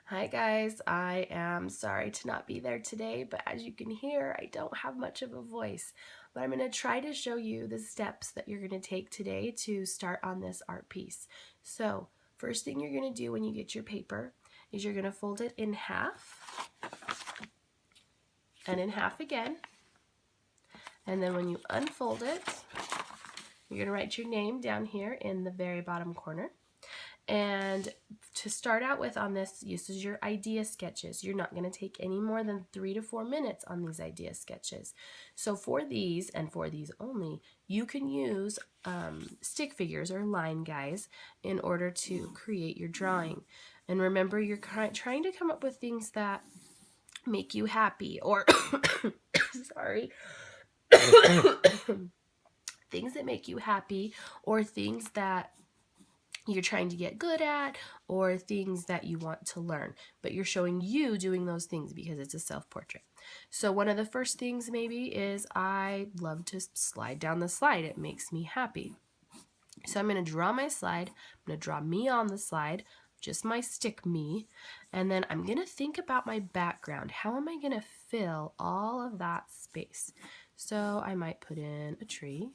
Hi guys, I am sorry to not be there today, but as you can hear, I don't have much of a voice. But I'm going to try to show you the steps that you're going to take today to start on this art piece. So, first thing you're going to do when you get your paper is you're going to fold it in half and in half again. And then when you unfold it, you're going to write your name down here in the very bottom corner. And to start out with on this, this is your idea sketches. You're not going to take any more than 3 to 4 minutes on these idea sketches. So for these, and for these only, you can use stick figures or line guys in order to create your drawing. And remember, you're trying to come up with things that make you happy, or sorry, things that make you happy, or things that you're trying to get good at, or things that you want to learn, but you're showing you doing those things because it's a self-portrait. So one of the first things maybe is I love to slide down the slide. It makes me happy. So I'm going to draw my slide. I'm going to draw me on the slide, just my stick me, and then I'm going to think about my background. How am I going to fill all of that space? So I might put in a tree.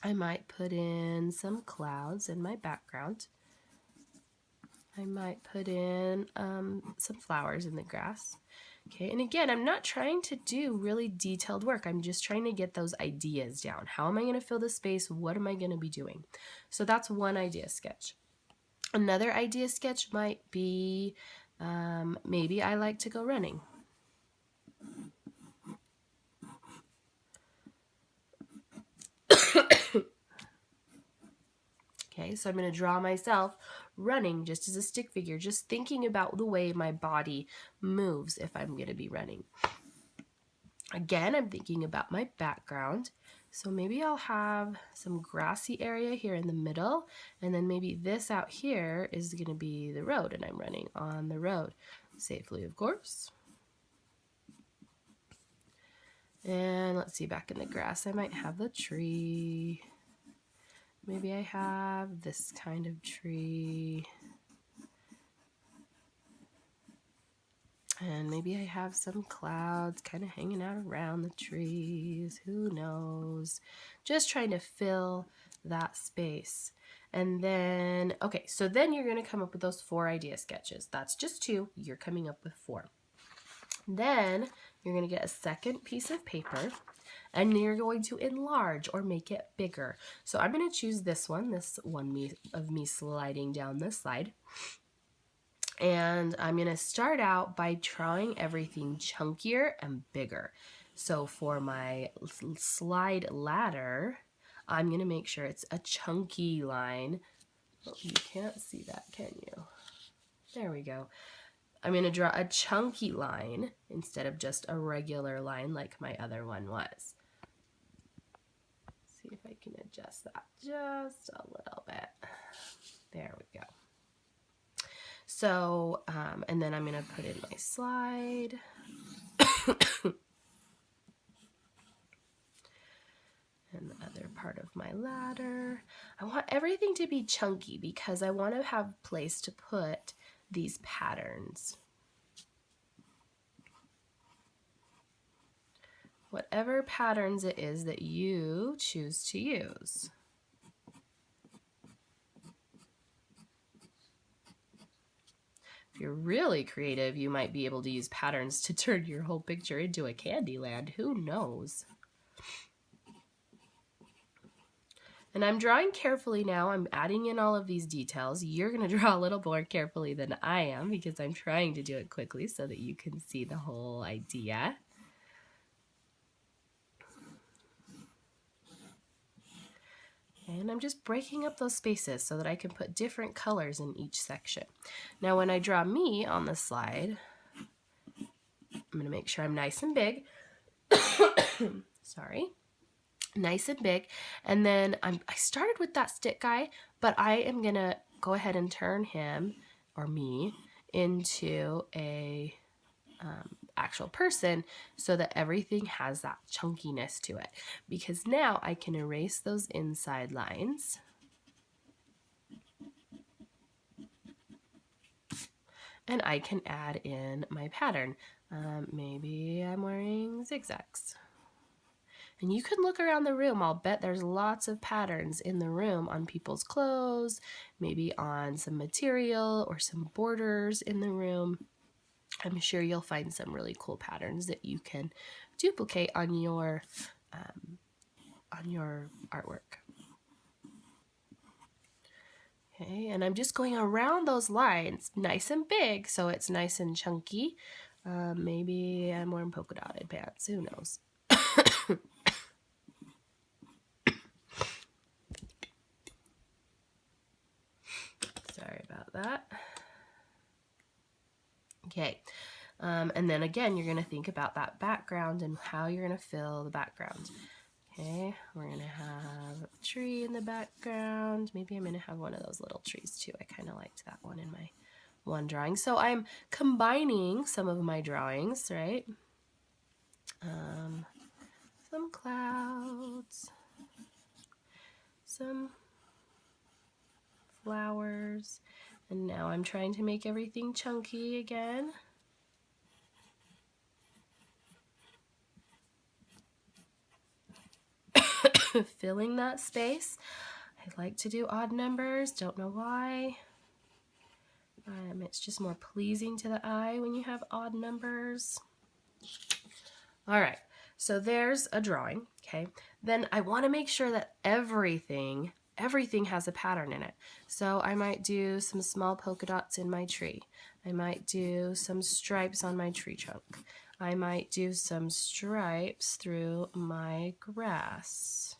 I might put in some clouds in my background. I might put in some flowers in the grass. Okay, and again, I'm not trying to do really detailed work. I'm just trying to get those ideas down. How am I going to fill the space? What am I going to be doing? So that's one idea sketch. Another idea sketch might be maybe I like to go running. Okay, so I'm going to draw myself running just as a stick figure, just thinking about the way my body moves if I'm going to be running. Again, I'm thinking about my background. So maybe I'll have some grassy area here in the middle, and then maybe this out here is going to be the road, and I'm running on the road. Safely, of course. And let's see, back in the grass, I might have the tree. Maybe I have this kind of tree. And maybe I have some clouds kind of hanging out around the trees. Who knows? Just trying to fill that space. And then, okay, so then you're going to come up with those 4 idea sketches. That's just 2. You're coming up with 4. Then you're going to get a second piece of paper, and you're going to enlarge or make it bigger. So I'm going to choose this one of me sliding down this slide. And I'm going to start out by drawing everything chunkier and bigger. So for my slide ladder, I'm going to make sure it's a chunky line. Oh, you can't see that, can you? There we go. I'm going to draw a chunky line instead of just a regular line like my other one was. See if I can adjust that just a little bit. There we go. So, and then I'm going to put in my slide. And the other part of my ladder. I want everything to be chunky because I want to have a place to put these patterns. Whatever patterns it is that you choose to use. If you're really creative, you might be able to use patterns to turn your whole picture into a candy land. Who knows? And I'm drawing carefully now. I'm adding in all of these details. You're going to draw a little more carefully than I am because I'm trying to do it quickly so that you can see the whole idea. And I'm just breaking up those spaces so that I can put different colors in each section. Now when I draw me on the slide, I'm going to make sure I'm nice and big. Sorry. Nice and big. And then I started with that stick guy, but I am going to go ahead and turn him, or me, into a actual person so that everything has that chunkiness to it. Because now I can erase those inside lines. and I can add in my pattern. Maybe I'm wearing zigzags. And you can look around the room. I'll bet there's lots of patterns in the room on people's clothes, maybe on some material or some borders in the room. I'm sure you'll find some really cool patterns that you can duplicate on your artwork. Okay, and I'm just going around those lines, nice and big, so it's nice and chunky. Maybe I'm wearing polka dotted pants, who knows? Sorry about that. Okay, and then again, you're gonna think about that background and how you're gonna fill the background. Okay, we're gonna have a tree in the background. Maybe I'm gonna have one of those little trees too. I kind of liked that one in my one drawing. So I'm combining some of my drawings, right? Some clouds, some flowers, and now I'm trying to make everything chunky again. Filling that space. I like to do odd numbers, don't know why. It's just more pleasing to the eye when you have odd numbers. All right, so there's a drawing, okay? Then I want to make sure that everything has a pattern in it. So I might do some small polka dots in my tree. I might do some stripes on my tree trunk. I might do some stripes through my grass.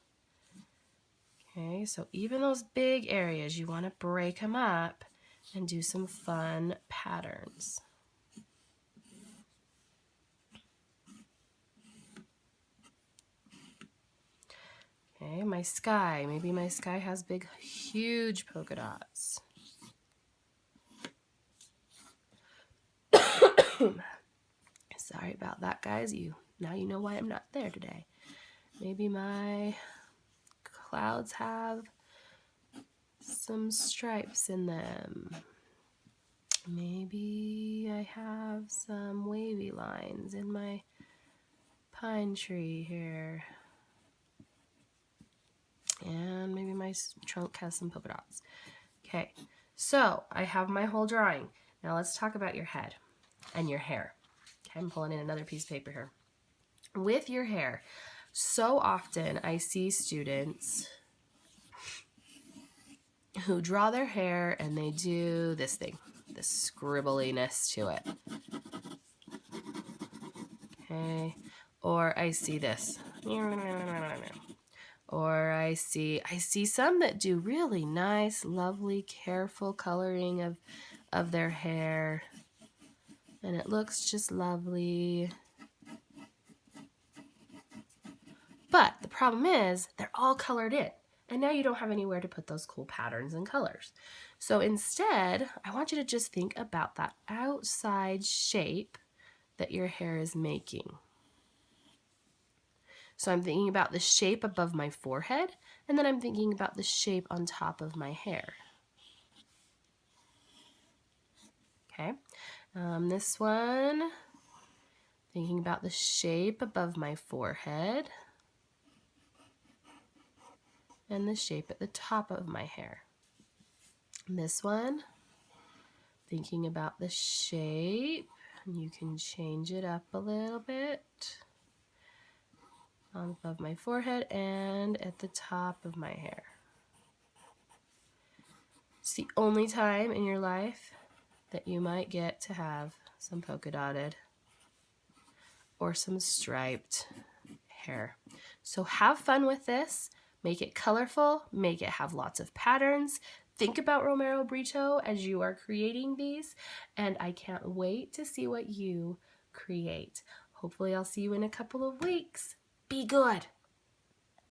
Okay, so even those big areas, you want to break them up and do some fun patterns. Okay, my sky. Maybe my sky has big, huge polka dots. Sorry about that, guys. Now you know why I'm not there today. Maybe my clouds have some stripes in them. Maybe I have some wavy lines in my pine tree here. And maybe my trunk has some polka dots. Okay, so I have my whole drawing. Now let's talk about your head and your hair. Okay, I'm pulling in another piece of paper here. With your hair, so often I see students who draw their hair and they do this thing, this scribbliness to it. Okay, or I see this. Or I see some that do really nice, lovely, careful coloring of their hair. And it looks just lovely. But the problem is they're all colored in. And now you don't have anywhere to put those cool patterns and colors. So instead, I want you to just think about that outside shape that your hair is making. So I'm thinking about the shape above my forehead, and then I'm thinking about the shape on top of my hair. Okay, this one, thinking about the shape above my forehead and the shape at the top of my hair. This one, thinking about the shape, and you can change it up a little bit. Above my forehead and at the top of my hair. It's the only time in your life that you might get to have some polka dotted or some striped hair. So have fun with this. Make it colorful. Make it have lots of patterns. Think about Romero Britto as you are creating these, and I can't wait to see what you create. Hopefully I'll see you in a couple of weeks. Be good.